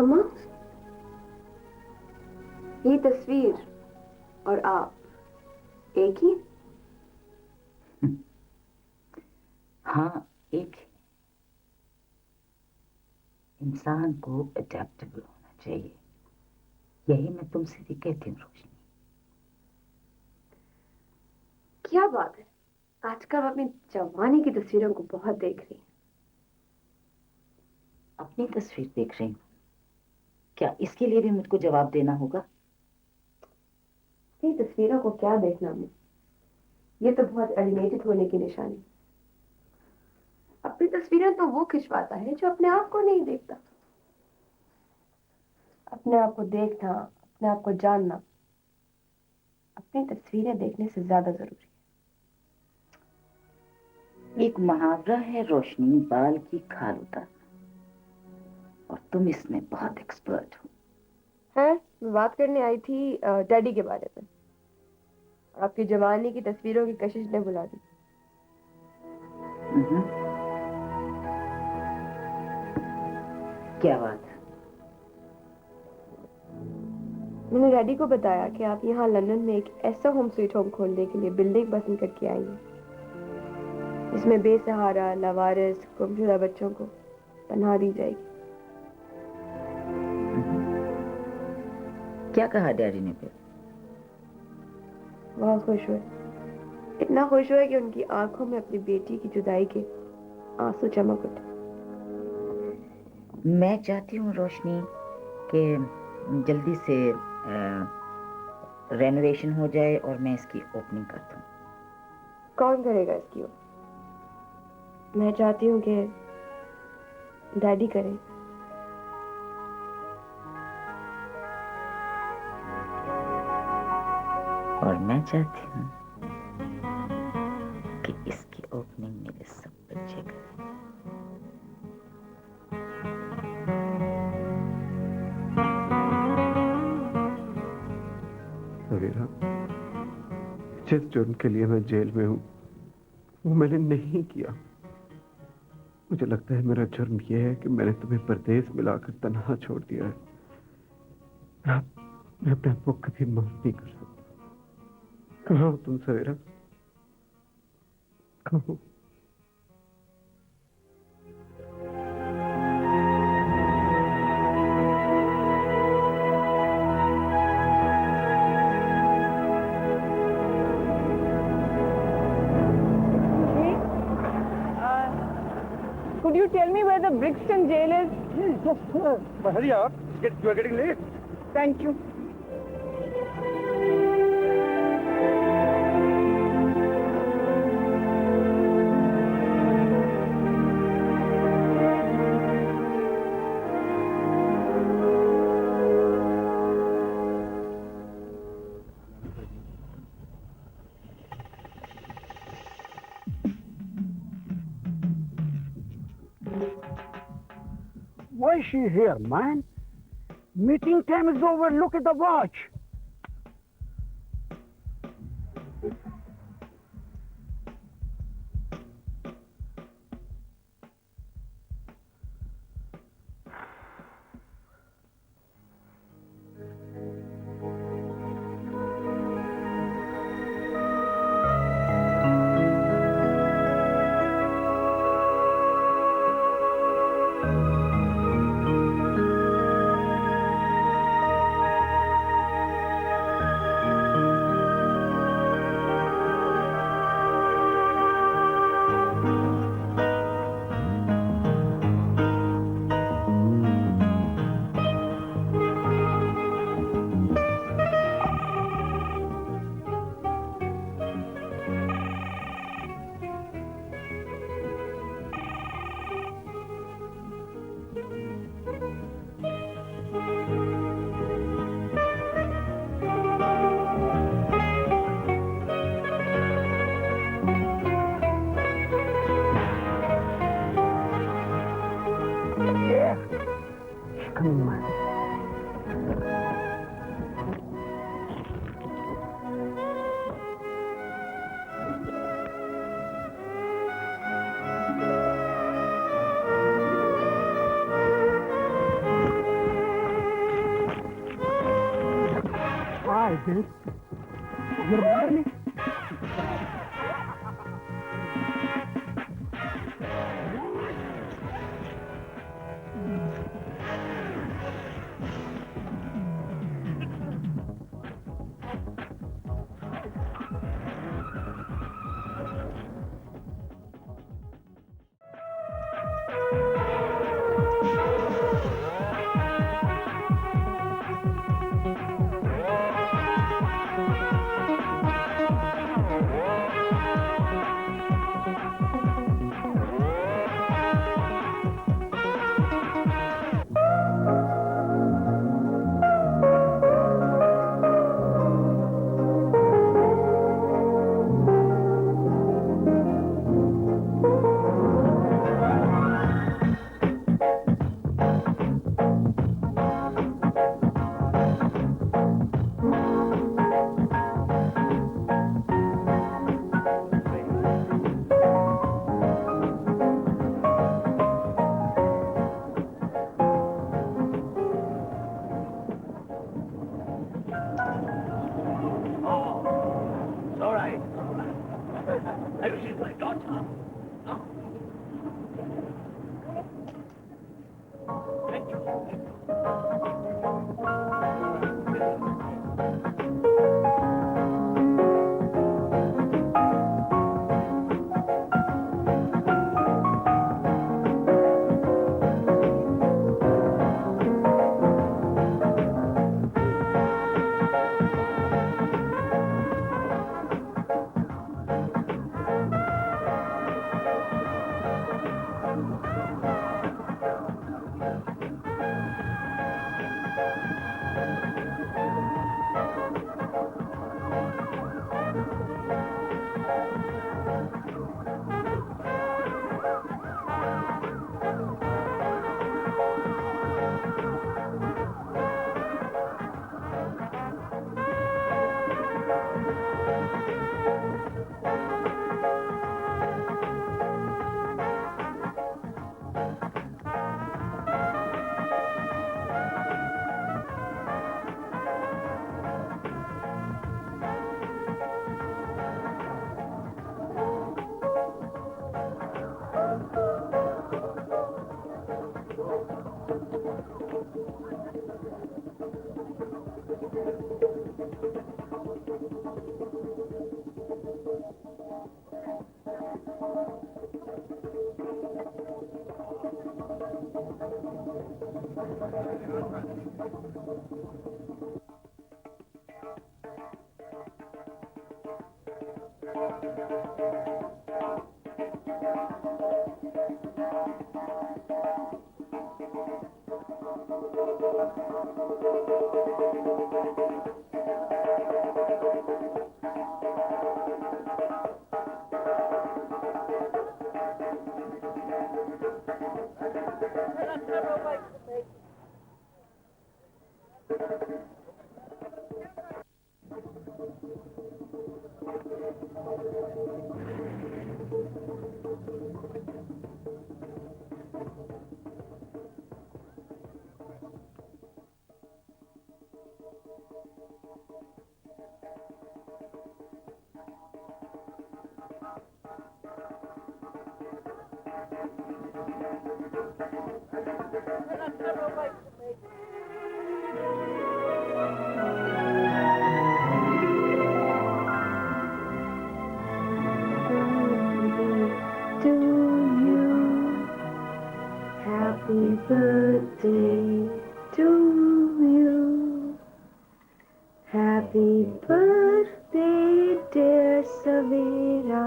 अम्मा, ये तस्वीर और आप एक ही? हाँ, एक ही। इंसान को अडेप्टेबल होना चाहिए, यही मैं तुमसे भी कहती हूँ रोशनी। क्या बात है, आजकल मैं अपनी जवानी की तस्वीरों को बहुत देख रही हूँ। अपनी तस्वीर देख रही हूँ, क्या इसके लिए भी मुझको जवाब देना होगा? ये तस्वीरों को क्या देखना अम्मा, ये तो बहुत एलिनेटेड होने की निशानी। अपनी तस्वीरें तो वो खिंचवाता है जो अपने आप को नहीं देखता। अपने आप को देखना, अपने आप को जानना, अपनी तस्वीरें देखने से ज्यादा जरूरी एक मुहावरा है रोशनी, बाल की खाल उतारना, और तुम इसमें बहुत एक्सपर्ट हो। है। मैं बात करने आई थी डैडी के बारे में। आपकी जवानी की तस्वीरों की कशिश ने बुला दी। हम्म, क्या बात? मैंने डैडी को बताया कि आप यहाँ लंदन में एक ऐसा होम स्वीट होम खोलने के लिए बिल्डिंग पसंद करके आई हैं जिसमें बेसहारा लावारिस गुमशुदा बच्चों को पनाह दी जाएगी। हम्म, क्या कहा डैडी ने फिर? बहुत खुश हुए, इतना खुश हुए कि उनकी आंखों में अपनी बेटी की जुदाई के आंसू चमक उठे। मैं चाहती हूँ रोशनी कि जल्दी से रेनोवेशन हो जाए और मैं इसकी ओपनिंग कर दूँ। कौन करेगा इसकी? मैं चाहती हूँ कि डैडी करें। और मैं चाहती हूँ कि इसकी ओपनिंग मेरे सब बच्चे करें। सवेरा, जिस जुर्म के लिए मैं जेल में हूं वो मैंने नहीं किया। मुझे लगता है मेरा जुर्म यह है कि मैंने तुम्हें परदेश मिलाकर तन्हा छोड़ दिया है। मैं अपने आप को कभी माफ नहीं कर सकता। कहाँ हो तुम सवेरा? कहाँ हो? Could you tell me where the Brixton jail is? Yes, but hurry up. You are getting late. Thank you. Why is she here, man? Meeting time is over. Look at the watch. Come on. hands. You're bothering me. Happy birthday to you. Happy birthday, dear Savera.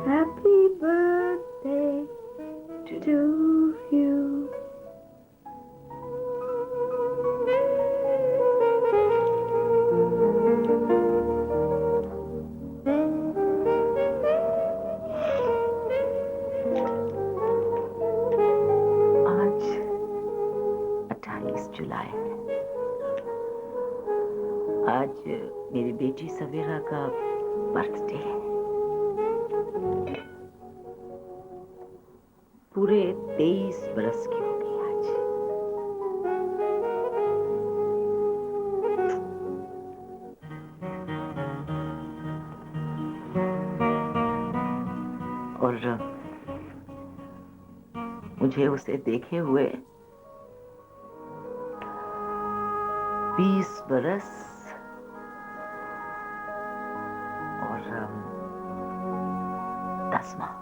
Happy birthday to you. आज 28 जुलाई है। आज मेरी बेटी सवेरा का birthday है। पूरे 23 बरस की होगी आज। और मुझे उसे देखे हुए 20 बरस और 10 माह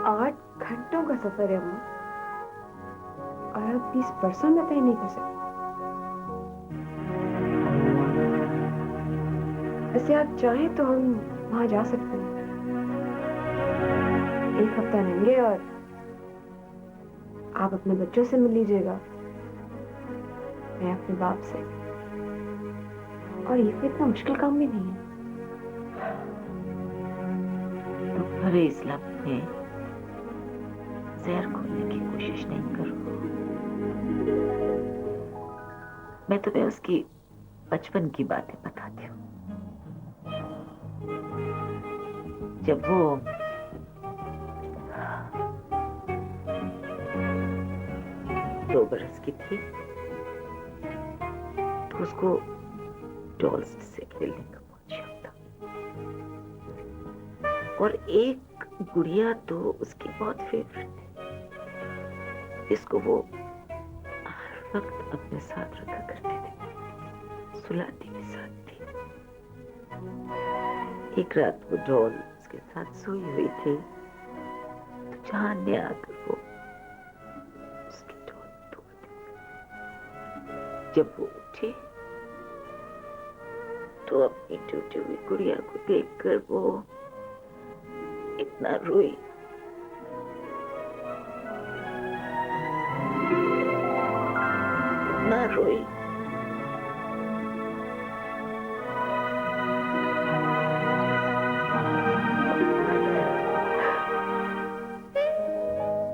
8 घंटों का सफर है अम्मा, और आप 20 बरसों में तय नहीं कर सकते। वैसे आप चाहें तो हम वहां जा सकते हैं, 1 हफ्ता लेंगे और आप अपने बच्चों से मिल लीजिएगा, मैं अपने बाप से, और ये कोई इतना मुश्किल काम भी नहीं है। तुम्हारे इस लब में जहर खोलने की कोशिश नहीं करो। मैं तुम्हें उसकी बचपन की बातें बताती हूँ। जब वो दो बरस की थी तो उसको डॉल्स से खेलने का बहुत शौक था, और एक गुड़िया तो उसकी बहुत फेवरेट थी, जिसको वो हर वक्त अपने साथ रखा करते थे, सुलाती भी साथ थी। एक रात वो डॉल उसके साथ सोई हुई थी तो चांद ने आकर वो उसकी डॉल तोड़ दी। जब वो उठी तो अपनी टूटी हुई गुड़िया को देखकर वो इतना रोई, इतना रोई,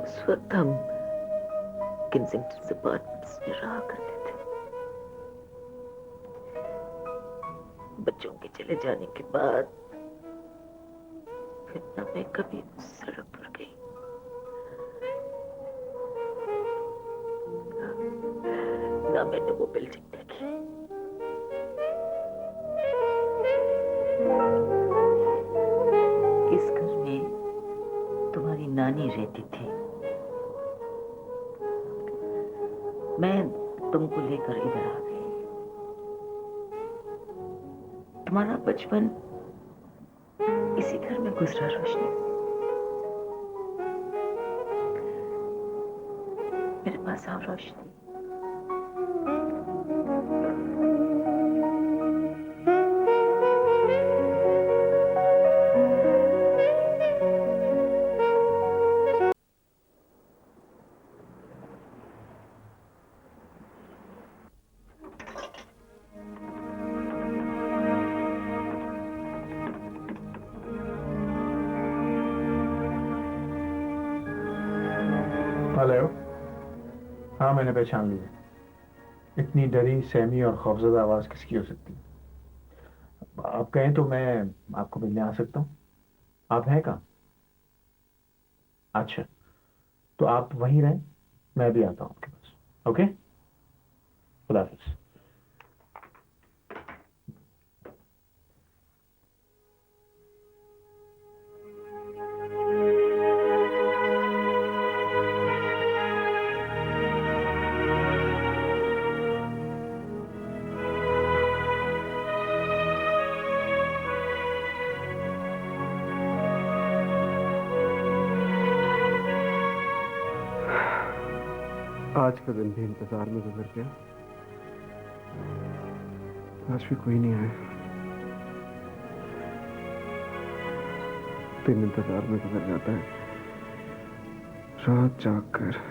उस वक्त हम किंसिंगटन अपार्टमेंट्स में रहा करते थे। बच्चों के चले जाने के बाद फिर न मैं कभी उस सड़क पर गई, ना मैंने वो बिल्डिंग देखी। इस घर में तुम्हारी नानी रहती थी। मैं तुमको लेकर इधर आ गई। तुम्हारा बचपन इसी घर में गुजरा रोशनी। मेरे पास आओ रोशनी। हेलो। हाँ, मैंने पहचान लिया। इतनी डरी, सहमी और खौफजदा आवाज़ किसकी हो सकती है? आप कहें तो मैं आपको मिलने आ सकता हूँ। आप हैं कहाँ? अच्छा, तो आप वहीं रहें, मैं भी आता हूँ आपके पास। ओके, खुदा हाफिज़। आज का दिन भी इंतजार में गुजर गया। आज भी कोई नहीं आया। दिन इंतजार में गुजर जाता है, रात जाग कर।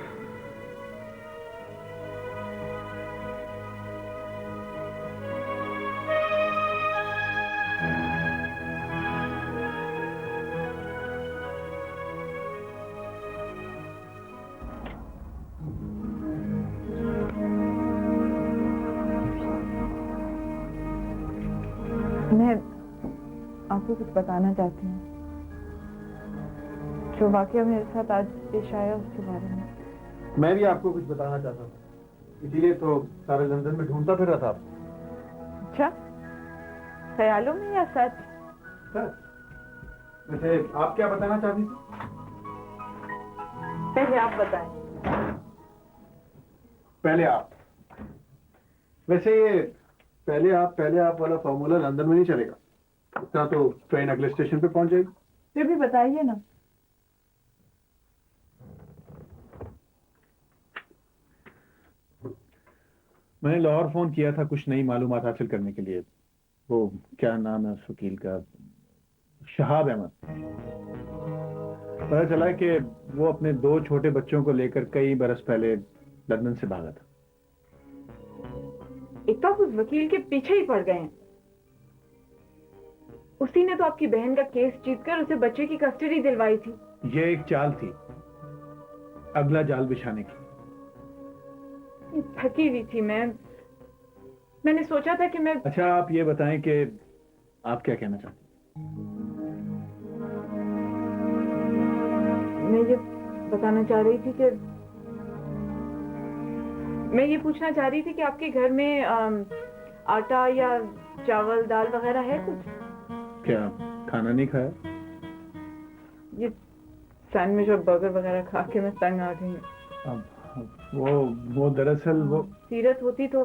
मैं आपको कुछ बताना चाहती हूँ, जो वाकया मेरे साथ आज पेश आया उसके बारे में। मैं भी आपको कुछ बताना चाहता हूँ, इसीलिए तो सारे लंदन में ढूंढता फिर रहा था आपको। अच्छा, ख्यालों में या सच? वैसे आप क्या बताना चाहती थी? पहले आप बताएं। पहले आप। वैसे ये पहले आप वाला फॉर्मूला लंदन में नहीं चलेगा। इतना तो ट्रेन अगले स्टेशन पे पहुंच जाएगी। फिर भी बताइए ना। मैंने लाहौर फोन किया था कुछ नई मालूमात हासिल करने के लिए। वो क्या नाम है उस वकील का, शहाब अहमद। पता चला कि वो अपने 2 छोटे बच्चों को लेकर कई बरस पहले लंदन से भागा था। एक तो आप उस वकील के पीछे ही पड़ गए हैं। उसी ने तो आपकी बहन का केस जीतकर उसे बच्चे की कस्टडी दिलवाई थी। ये एक चाल थी, अगला जाल बिछाने की। थकी हुई थी मैंने सोचा था कि मैं। अच्छा आप ये बताएं कि आप क्या कहना चाहते हैं? मैं ये बताना चाह रही थी कि मैं ये पूछना चाह रही थी कि आपके घर में आटा या चावल दाल वगैरह है कुछ? क्या खाना नहीं खाया? ये सैंडविच और बर्गर वगैरह खा के मैं तंग आ गई हूँ। वो दरअसल वो सीरत होती तो।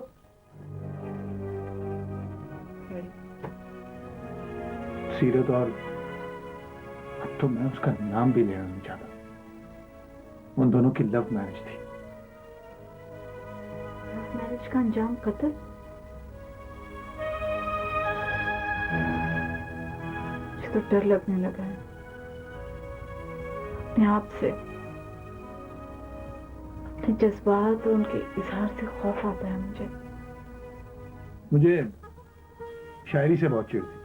सीरत, और अब तो मैं उसका नाम भी लेना नहीं चाहता। उन दोनों की लव मैरिज थी। मैरिज का अंजाम कत्ल? मुझे तो डर लगने लगा है अपने आप से, अपने जज्बात और उनके इजहार से खौफ आता है मुझे शायरी से बहुत चिढ़ थी,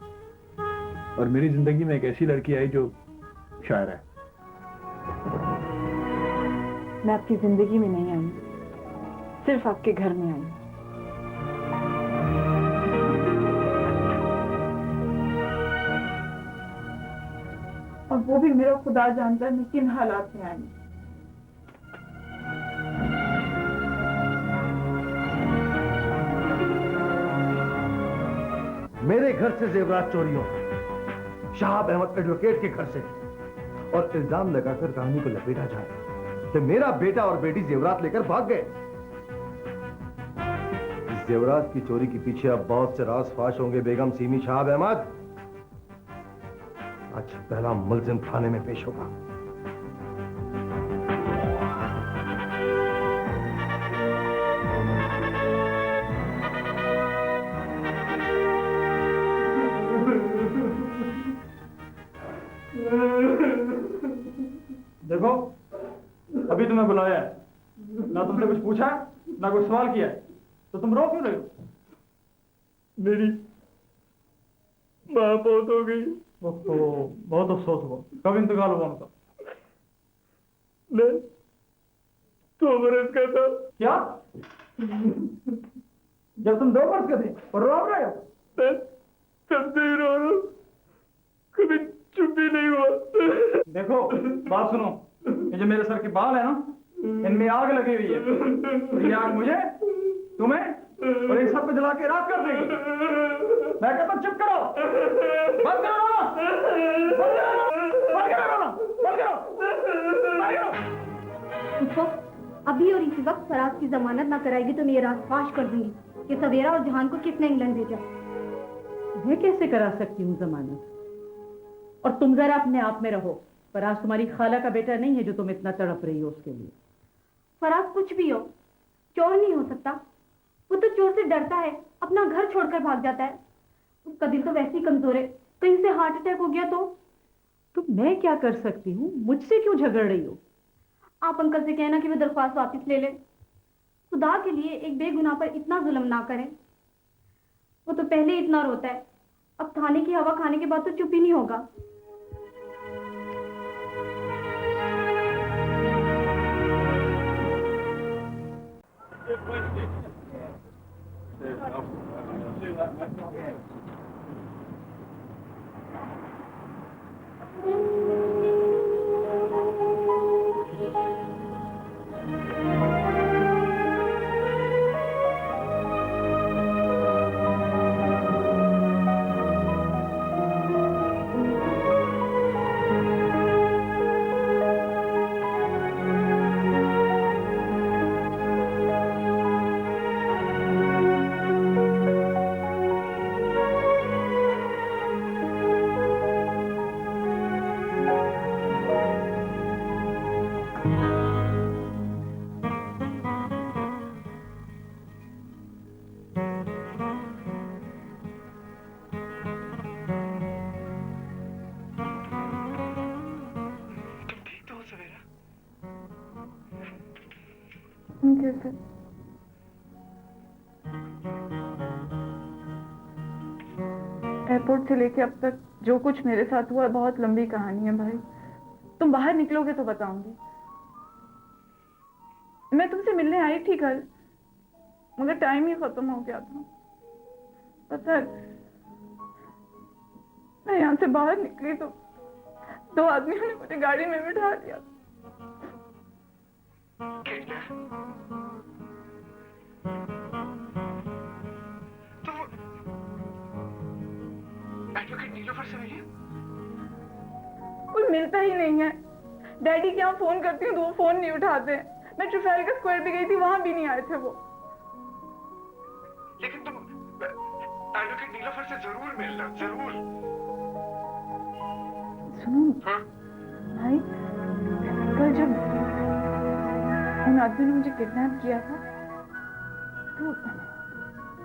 और मेरी जिंदगी में एक ऐसी लड़की आई जो शायर है। मैं आपकी जिंदगी में नहीं आई, सिर्फ आपके घर में आई। और वो भी मेरा खुदा जानता है मैं किन हालात में आई। मेरे घर से जेवरात चोरी हो, शहाब अहमद एडवोकेट के घर से, और इल्जाम लगाकर कहानी को लपेटा जाए कि मेरा बेटा और बेटी जेवरात लेकर भाग गए। इस जेवरात की चोरी के पीछे अब बहुत से राज फाश होंगे बेगम सीमी शहाब अहमद। आज पहला मुलजिम थाने में पेश होगा। देखो, अभी तुम्हें बुलाया है, ना तुमसे कुछ पूछा ना कुछ सवाल किया है, तो तुम रो क्यों रहे हो? मेरी माँ बहुत हो गई। ओहो, बहुत अफसोस हुआ। कब इंतकाल हुआ उनका? मैं 2 बरस का था। क्या? जब तुम 2 वर्ष के थे और रो रहे हो? मैं तब से ही रो रहा हूं, कभी चुप भी नहीं हुआ। देखो, बात सुनो, ये जो मेरे सर के बाल है ना, इनमें आग लगी हुई है, और ये आग मुझे, तुम्हें और एक सब को जला के राख कर देगी। मैं कहता हूं चुप करो, बंद करो रोना, बंद करो रोना, बंद करो। देखो, अभी और इसी वक्त फराज की जमानत ना कराएगी तो मैं ये राज फाश कर दूंगी कि सवेरा और जहान को किसने इंग्लैंड भेजा। मैं कैसे करा सकती हूँ जमानत? और तुम जरा अपने आप में रहो। फराज तुम्हारी खाला का बेटा नहीं है जो तुम इतना तड़प रही हो उसके लिए। फराज कुछ भी हो, चोर नहीं हो सकता। वो तो चोर से डरता है, अपना घर छोड़कर भाग जाता है। उसका दिल तो वैसे ही कमजोर है, कहीं से हार्ट अटैक हो गया तो मैं क्या कर सकती हूँ? मुझसे क्यों झगड़ रही हो? आप अंकल से कहना कि वो दरख्वास्त वापस ले ले। खुदा के लिए एक बेगुनाह पर इतना जुल्म ना करें। वो तो पहले इतना रोता है, अब थाने की हवा खाने के बाद तो चुप ही नहीं होगा। चाहिए फिर? एयरपोर्ट से लेके अब तक जो कुछ मेरे साथ हुआ बहुत लंबी कहानी है भाई। तुम बाहर निकलोगे तो बताऊंगी। मैं तुमसे मिलने आई थी कल, मगर टाइम ही खत्म हो गया था। पता है, मैं यहाँ से बाहर निकली तो 2 आदमियों ने मुझे गाड़ी में बिठा दिया। एडवोकेट नीलोफर से मिली? कोई मिलता ही नहीं है। डैडी के यहाँ फोन करती हूँ तो वो फोन नहीं उठाते। मैं ट्रफालगर स्क्वायर भी गई थी, वहां भी नहीं आए थे वो। लेकिन तुम एडवोकेट नीलोफर से जरूर मिलना, जरूर। सुनो हाँ? भाई, कल जब उन आदमियों ने मुझे किडनैप किया था तो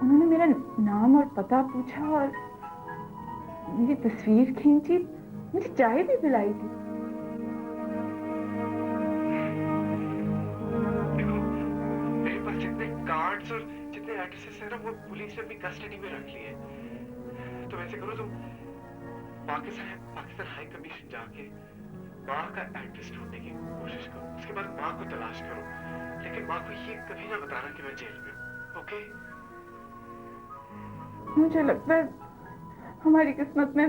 उन्होंने मेरा नाम और पता पूछा और मेरी तस्वीर खींची, मुझे चाय भी पिलाई थी। देखो, मेरे पास जितने कार्ड्स और जितने एड्रेसेस हैं ना, वो पुलिस ने अपनी कस्टडी में रख लिए। तो वैसे करो, तुम पाकिस्तान हाई कमीशन जाके माँ का एड्रेस ढूंढने की कोशिश करो। उसके बाद माँ को तलाश करो, लेकिन माँ को ये कभी ना बताना कि मैं जेल में हूँ, ओके? मुझे लगता है हमारी किस्मत में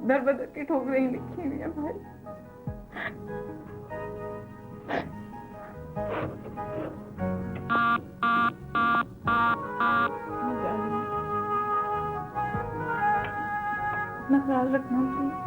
दर बदर की ठोकरें ही लिखी हुई है भाई। मैं जा रही हूँ। अपना ख्याल रखना प्लीज।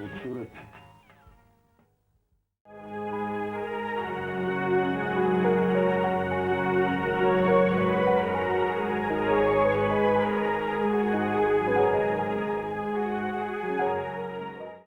खूबसूरत है।